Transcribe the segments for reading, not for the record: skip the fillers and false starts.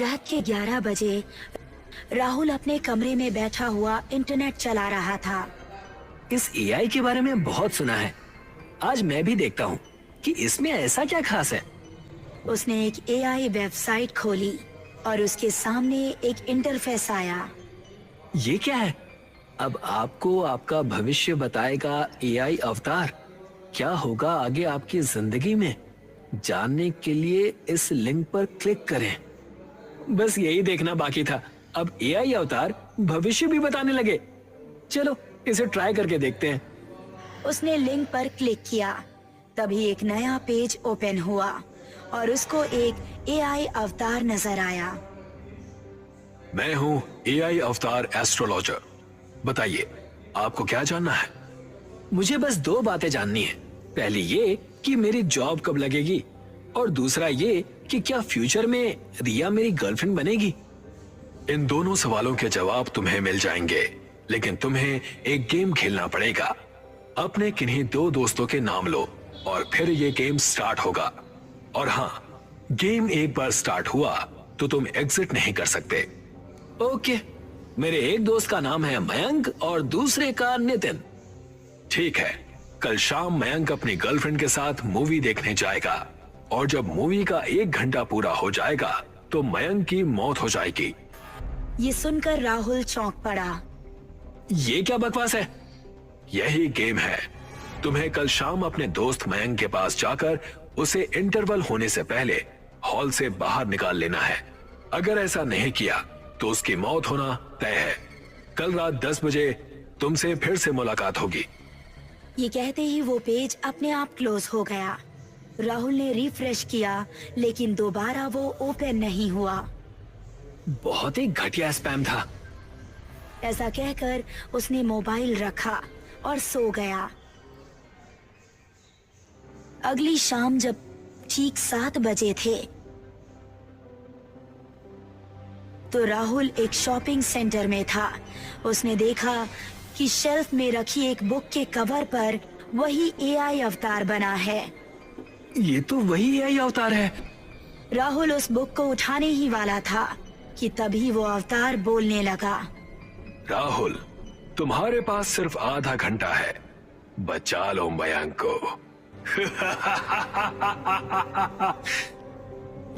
रात के 11 बजे राहुल अपने कमरे में बैठा हुआ इंटरनेट चला रहा था। इस एआई के बारे में बहुत सुना है। आज मैं भी देखता हूँ कि इसमें ऐसा क्या खास है। उसने एक एआई वेबसाइट खोली और उसके सामने एक इंटरफेस आया। ये क्या है? अब आपको आपका भविष्य बताएगा एआई अवतार। क्या होगा आगे आपकी जिंदगी में, जानने के लिए इस लिंक पर क्लिक करें। बस यही देखना बाकी था। अब एआई अवतार भविष्य भी बताने लगे। चलो इसे ट्राई करके देखते हैं। उसने लिंक पर क्लिक किया। तभी एक नया पेज ओपन हुआ और उसको एक एआई अवतार नजर आया। मैं हूँ एआई अवतार एस्ट्रोलॉजर। बताइए आपको क्या जानना है? मुझे बस 2 बातें जाननी है। पहली ये कि मेरी जॉब कब लगेगी, और दूसरा ये कि क्या फ्यूचर में रिया मेरी गर्लफ्रेंड बनेगी। इन दोनों सवालों के जवाब तुम्हें मिल जाएंगे, लेकिन तुम्हें एक गेम खेलना पड़ेगा। अपने किन्हीं 2 दोस्तों के नाम लो और फिर ये गेम स्टार्ट होगा। और हाँ, गेम एक बार स्टार्ट हुआ तो तुम एग्जिट नहीं कर सकते। ओके, मेरे एक दोस्त का नाम है मयंक और दूसरे का नितिन। ठीक है, कल शाम मयंक अपनी गर्लफ्रेंड के साथ मूवी देखने जाएगा, और जब मूवी का 1 घंटा पूरा हो जाएगा तो मयंक की मौत हो जाएगी। ये सुनकर राहुल चौंक पड़ा। ये क्या बकवास है? यही गेम है। तुम्हें कल शाम अपने दोस्त मयंक के पास जाकर उसे इंटरवल होने से पहले हॉल से बाहर निकाल लेना है। अगर ऐसा नहीं किया तो उसकी मौत होना तय है। कल रात 10 बजे तुमसे फिर से मुलाकात होगी। ये कहते ही वो पेज अपने आप क्लोज हो गया। राहुल ने रिफ्रेश किया, लेकिन दोबारा वो ओपन नहीं हुआ। बहुत ही घटिया स्पैम था। ऐसा कहकर उसने मोबाइल रखा और सो गया। अगली शाम जब ठीक 7 बजे थे तो राहुल एक शॉपिंग सेंटर में था। उसने देखा कि शेल्फ में रखी एक बुक के कवर पर वही एआई अवतार बना है। ये तो वही एआई अवतार है। राहुल उस बुक को उठाने ही वाला था कि तभी वो अवतार बोलने लगा। राहुल, तुम्हारे पास सिर्फ आधा घंटा है, बचा लो मयंक को।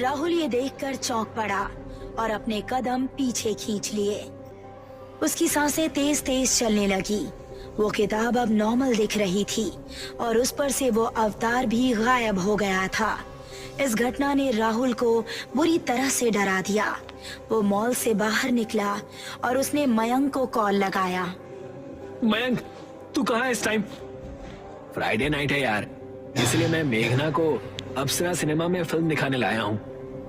राहुल ये देखकर चौंक पड़ा और अपने कदम पीछे खींच लिए। उसकी सांसें तेज तेज चलने लगी। वो किताब अब नॉर्मल दिख रही थी और उस पर से वो अवतार भी गायब हो गया था। इस घटना ने राहुल को बुरी तरह से डरा दिया। वो मॉल से बाहर निकला और उसने मयंक को कॉल लगाया। मयंक, तू कहाँ है इस टाइम? फ्राइडे नाइट है यार, इसलिए मैं मेघना को अप्सरा सिनेमा में फिल्म दिखाने लाया हूँ,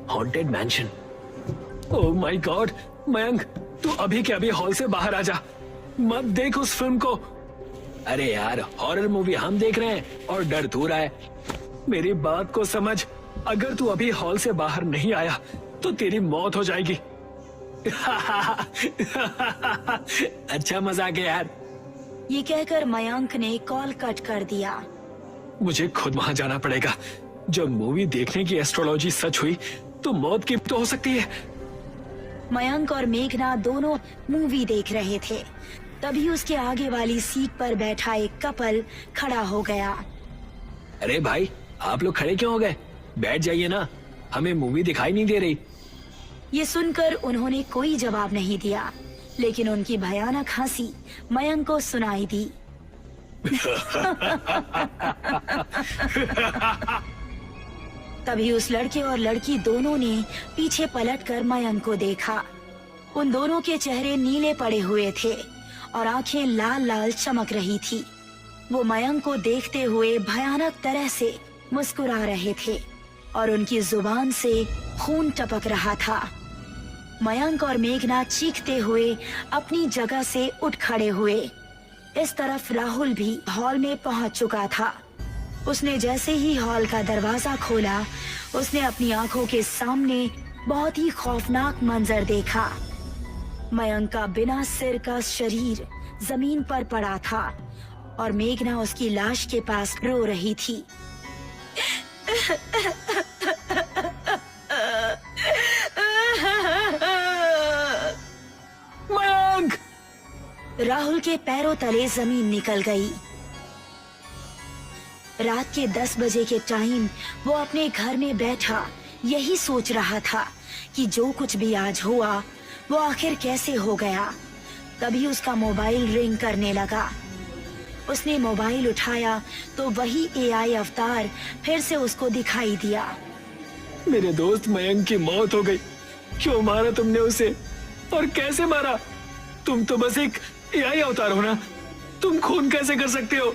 haunted mention. Oh my God, Mayank तू अभी के अभी हॉल से बाहर आ जा। मत देख उस फिल्म को। अरे यार, हॉरर मूवी हम देख रहे हैं और डर तू रहा है। मेरी बात को समझ। अगर तू अभी हॉल से बाहर नहीं आया तो तेरी मौत हो जाएगी। अच्छा मजाक है यार। ये कहकर मयंक ने कॉल कट कर दिया। मुझे खुद वहां जाना पड़ेगा। जब मूवी देखने की एस्ट्रोलॉजी सच हुई तो मौत की तो हो सकती है। मयंक और मेघना दोनों मूवी देख रहे थे। तभी उसके आगे वाली सीट पर बैठा एक कपल खड़ा हो गया। अरे भाई, आप लोग खड़े क्यों हो गए? बैठ जाइए ना, हमें मूवी दिखाई नहीं दे रही। ये सुनकर उन्होंने कोई जवाब नहीं दिया, लेकिन उनकी भयानक हंसी मयंक को सुनाई दी। तभी उस लड़के और लड़की दोनों ने पीछे पलटकर मयंक को देखा। उन दोनों के चेहरे नीले पड़े हुए थे और आंखें लाल लाल चमक रही थी। वो मयंक को देखते हुए भयानक तरह से मुस्कुरा रहे थे और उनकी जुबान से खून टपक रहा था। मयंक और मेघना चीखते हुए अपनी जगह से उठ खड़े हुए। इस तरफ राहुल भी हॉल में पहुंच चुका था। उसने जैसे ही हॉल का दरवाजा खोला, उसने अपनी आंखों के सामने बहुत ही खौफनाक मंजर देखा। मयंक का बिना सिर का शरीर जमीन पर पड़ा था और मेघना उसकी लाश के पास रो रही थी। राहुल के पैरों तले जमीन निकल गई। रात के 10 बजे के टाइम वो अपने घर में बैठा यही सोच रहा था कि जो कुछ भी आज हुआ वो आखिर कैसे हो गया। तभी उसका मोबाइल रिंग करने लगा। उसने मोबाइल उठाया तो वही एआई अवतार फिर से उसको दिखाई दिया। मेरे दोस्त मयंक की मौत हो गई। क्यों मारा तुमने उसे और कैसे मारा? तुम तो बस एक एआई अवतार हो ना, तुम खून कैसे कर सकते हो?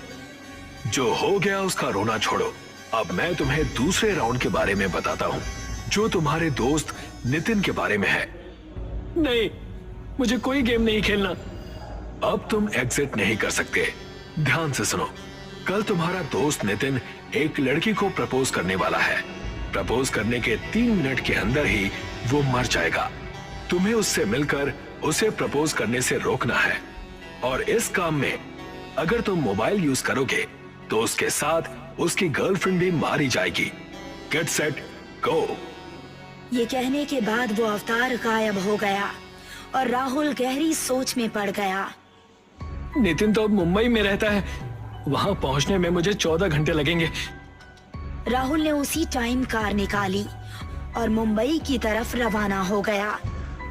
जो हो गया उसका रोना छोड़ो। अब मैं तुम्हें दूसरे राउंड के बारे में बताता हूँ, जो तुम्हारे दोस्त नितिन के बारे में है। नहीं, मुझे कोई गेम नहीं खेलना। अब तुम एग्जिट नहीं कर सकते। ध्यान से सुनो। कल तुम्हारा दोस्त नितिन एक लड़की को प्रपोज करने वाला है। प्रपोज करने के 3 मिनट के अंदर ही वो मर जाएगा। तुम्हें उससे मिलकर उसे प्रपोज करने से रोकना है। और इस काम में अगर तुम मोबाइल यूज करोगे तो उसके साथ उसकी गर्लफ्रेंड भी मारी जाएगी। Get set go. ये कहने के बाद वो अवतार गायब हो गया और राहुल गहरी सोच में पड़ गया। नितिन तो अब मुंबई में रहता है, वहां पहुंचने में मुझे 14 घंटे लगेंगे। राहुल ने उसी टाइम कार निकाली और मुंबई की तरफ रवाना हो गया।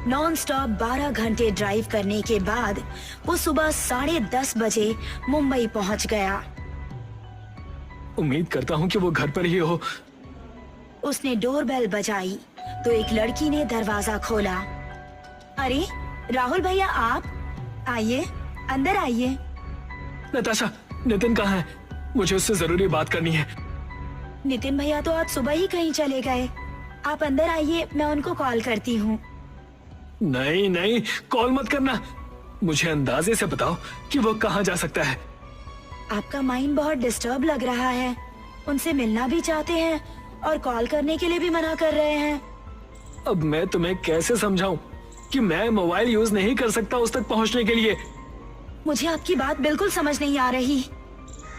नॉन स्टॉप 12 घंटे ड्राइव करने के बाद वो सुबह 10:30 बजे मुंबई पहुंच गया। उम्मीद करता हूं कि वो घर पर ही हो। उसने डोरबेल बजाई तो एक लड़की ने दरवाजा खोला। अरे राहुल भैया, आप आइए, अंदर आइए। नताशा, नितिन कहाँ है? मुझे उससे जरूरी बात करनी है। नितिन भैया तो आज सुबह ही कहीं चले गए। आप अंदर आइए, मैं उनको कॉल करती हूँ। नहीं नहीं, कॉल मत करना। मुझे अंदाजे से बताओ कि वो कहाँ जा सकता है। आपका माइंड बहुत डिस्टर्ब लग रहा है। उनसे मिलना भी चाहते हैं और कॉल करने के लिए भी मना कर रहे हैं। अब मैं तुम्हें कैसे समझाऊं कि मैं मोबाइल यूज नहीं कर सकता उस तक पहुंचने के लिए? मुझे आपकी बात बिल्कुल समझ नहीं आ रही।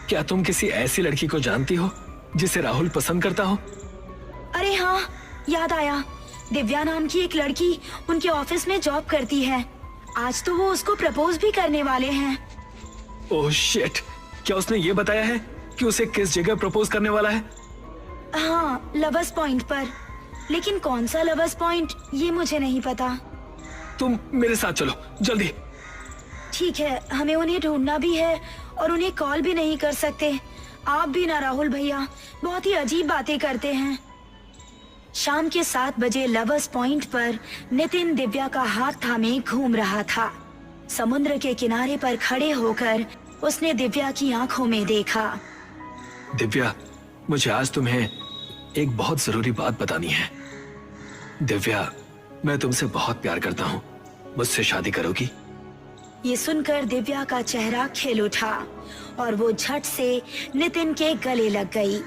क्या तुम किसी ऐसी लड़की को जानती हो जिसे राहुल पसंद करता हो? अरे हाँ, याद आया। दिव्या नाम की एक लड़की उनके ऑफिस में जॉब करती है। आज तो वो उसको प्रपोज भी करने वाले हैं। ओह शिट, क्या उसने ये बताया है कि उसे किस जगह प्रपोज करने वाला है? हाँ, लवर्स पॉइंट पर। लेकिन कौन सा लवर्स पॉइंट ये मुझे नहीं पता। तुम मेरे साथ चलो जल्दी। ठीक है, हमें उन्हें ढूंढना भी है और उन्हें कॉल भी नहीं कर सकते। आप भी ना राहुल भैया, बहुत ही अजीब बातें करते हैं। शाम के 7 बजे लवर्स पॉइंट पर नितिन दिव्या का हाथ थामे घूम रहा था। समुद्र के किनारे पर खड़े होकर उसने दिव्या की आंखों में देखा। दिव्या, मुझे आज तुम्हें एक बहुत जरूरी बात बतानी है। दिव्या, मैं तुमसे बहुत प्यार करता हूँ। मुझसे शादी करोगी? ये सुनकर दिव्या का चेहरा खिल उठा और वो झट से नितिन के गले लग गई।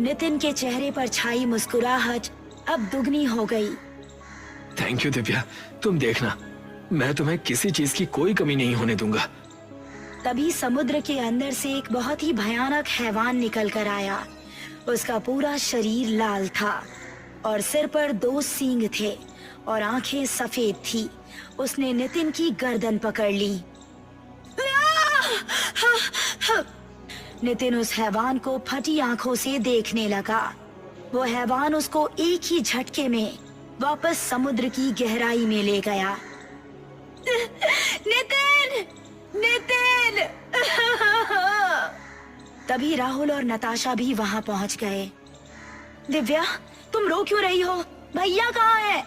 नितिन के चेहरे पर छाई मुस्कुराहट अब दुगनी हो गई। थैंक यू दिव्या, तुम देखना, मैं तुम्हें किसी चीज की कोई कमी नहीं होने दूंगा। तभी समुद्र के अंदर से एक बहुत ही भयानक हैवान निकल कर आया। उसका पूरा शरीर लाल था और सिर पर 2 सींग थे और आंखें सफेद थी। उसने नितिन की गर्दन पकड़ ली। नितिन उस हैवान को फटी आंखों से देखने लगा। वो हैवान उसको एक ही झटके में वापस समुद्र की गहराई में ले गया। नितिन! नितिन! तभी राहुल और नताशा भी वहां पहुंच गए। दिव्या, तुम रो क्यों रही हो? भैया कहाँ है?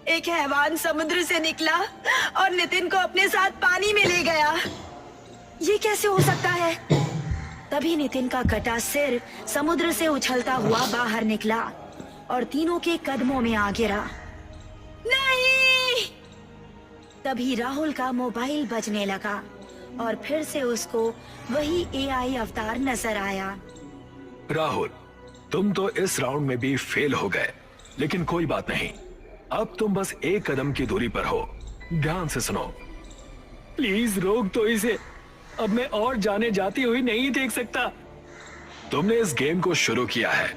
एक हैवान समुद्र से निकला और नितिन को अपने साथ पानी में ले गया। ये कैसे हो सकता है? तभी नितिन का कटा सिर समुद्र से उछलता हुआ बाहर निकला और तीनों के कदमों में आ गिरा। नहीं! तभी राहुल का मोबाइल बजने लगा और फिर से उसको वही एआई अवतार नजर आया। राहुल, तुम तो इस राउंड में भी फेल हो गए, लेकिन कोई बात नहीं। अब तुम बस एक कदम की दूरी पर हो। ध्यान से सुनो। प्लीज रोक तो इसे। अब मैं और जाने जाती हुई नहीं देख सकता। तुमने इस गेम को शुरू किया है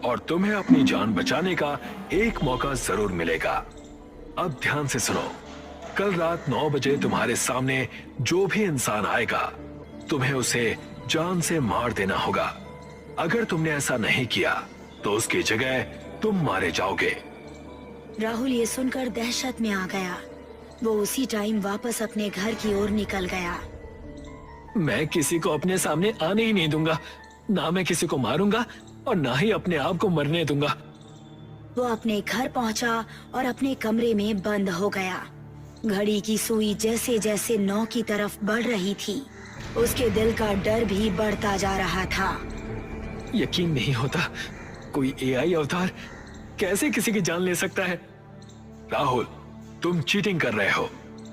और तुम्हें अपनी जान बचाने का एक मौका जरूर मिलेगा। अब ध्यान से सुनो। कल रात 9 बजे तुम्हारे सामने जो भी इंसान आएगा, तुम्हें उसे जान से मार देना होगा। अगर तुमने ऐसा नहीं किया तो उसकी जगह तुम मारे जाओगे। राहुल ये सुनकर दहशत में आ गया। वो उसी टाइम वापस अपने घर की ओर निकल गया। मैं किसी को अपने सामने आने ही नहीं दूंगा। ना मैं किसी को मारूंगा और ना ही अपने आप को मरने दूंगा। वो अपने घर पहुंचा और अपने कमरे में बंद हो गया। घड़ी की सुई जैसे जैसे 9 की तरफ बढ़ रही थी, उसके दिल का डर भी बढ़ता जा रहा था। यकीन नहीं होता, कोई एआई अवतार कैसे किसी की जान ले सकता है। राहुल, तुम चीटिंग कर रहे हो,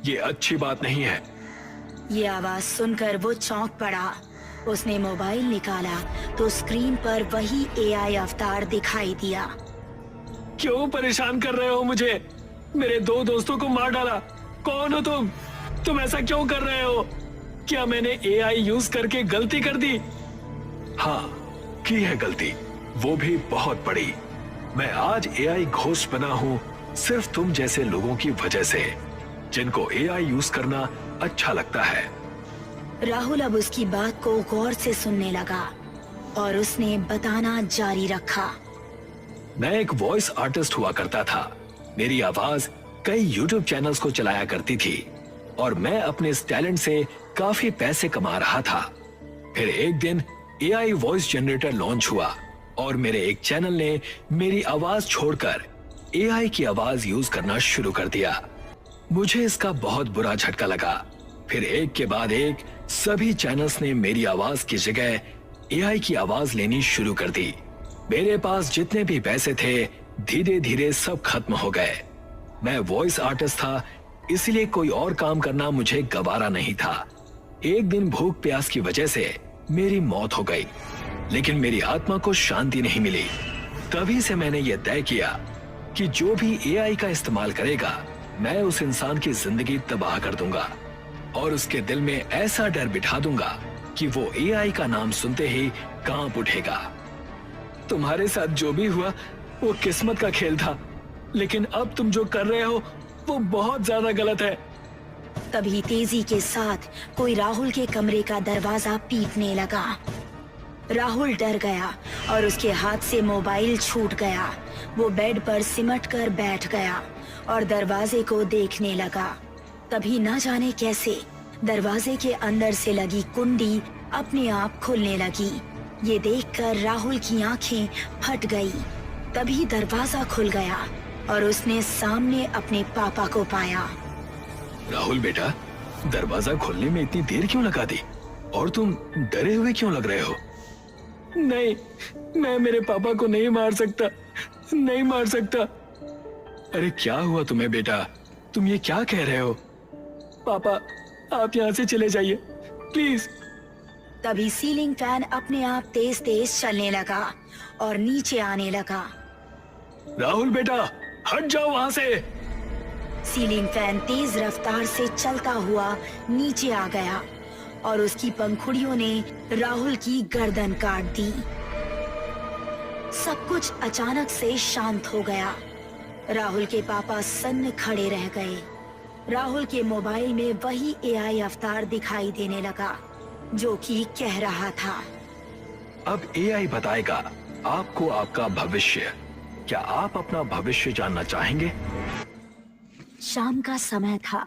ये अच्छी बात नहीं है। ये आवाज सुनकर वो चौंक पड़ा। उसने मोबाइल निकाला तो स्क्रीन पर वही एआई अवतार दिखाई दिया। क्यों परेशान कर रहे हो मुझे? मेरे 2 दोस्तों को मार डाला। कौन हो तुम? तुम ऐसा क्यों कर रहे हो? क्या मैंने एआई यूज करके गलती कर दी? हाँ, की है गलती, वो भी बहुत बड़ी। मैं आज एआई घोस्ट बना हूँ सिर्फ तुम जैसे लोगों की वजह से, जिनको एआई यूज करना अच्छा लगता है। राहुल अब उसकी बात को गौर से सुनने लगा और उसने बताना जारी रखा। मैं एक वॉइस आर्टिस्ट हुआ करता था। मेरी आवाज कई यूट्यूब चैनल्स को चलाया करती थी और मैं अपने इस टैलेंट से काफी पैसे कमा रहा था। फिर एक दिन एआई वॉइस जनरेटर लॉन्च हुआ और मेरे एक चैनल ने मेरी आवाज छोड़कर एआई की आवाज यूज करना शुरू कर दिया। मुझे इसका बहुत बुरा झटका लगा। फिर एक के बाद एक सभी चैनल्स ने मेरी आवाज की जगह एआई की आवाज लेनी शुरू कर दी। मेरे पास जितने भी पैसे थे धीरे धीरे सब खत्म हो गए। मैं वॉइस आर्टिस्ट था, इसलिए कोई और काम करना मुझे गवारा नहीं था। एक दिन भूख प्यास की वजह से मेरी मौत हो गई, लेकिन मेरी आत्मा को शांति नहीं मिली। तभी से मैंने यह तय किया कि जो भी एआई का इस्तेमाल करेगा, मैं उस इंसान की जिंदगी तबाह कर दूंगा और उसके दिल में ऐसा डर बिठा दूंगा कि वो एआई का नाम सुनते ही कांप उठेगा। तुम्हारे साथ जो भी हुआ वो किस्मत का खेल था, लेकिन अब तुम जो कर रहे हो वो बहुत ज्यादा गलत है। तभी तेजी के साथ कोई राहुल के कमरे का दरवाजा पीटने लगा। राहुल डर गया और उसके हाथ से मोबाइल छूट गया। वो बेड पर सिमट कर बैठ गया और दरवाजे को देखने लगा। तभी न जाने कैसे दरवाजे के अंदर से लगी कुंडी अपने आप खुलने लगी। ये देखकर राहुल की आंखें फट गई। तभी दरवाजा खुल गया और उसने सामने अपने पापा को पाया। राहुल बेटा, दरवाजा खोलने में इतनी देर क्यों लगा दी और तुम डरे हुए क्यों लग रहे हो? नहीं, मैं मेरे पापा को नहीं मार सकता, नहीं मार सकता। अरे क्या हुआ तुम्हें बेटा? तुम ये क्या कह रहे हो? पापा, आप यहाँ से चले जाइए प्लीज। तभी सीलिंग फैन अपने आप तेज तेज चलने लगा और नीचे आने लगा। राहुल बेटा, हट जाओ वहां से। सीलिंग फैन तेज रफ्तार से चलता हुआ नीचे आ गया और उसकी पंखुड़ियों ने राहुल की गर्दन काट दी। सब कुछ अचानक से शांत हो गया। राहुल के पापा सन्न खड़े रह गए। राहुल के मोबाइल में वही एआई अवतार दिखाई देने लगा जो कि कह रहा था, अब एआई बताएगा आपको आपका भविष्य। क्या आप अपना भविष्य जानना चाहेंगे? शाम का समय था।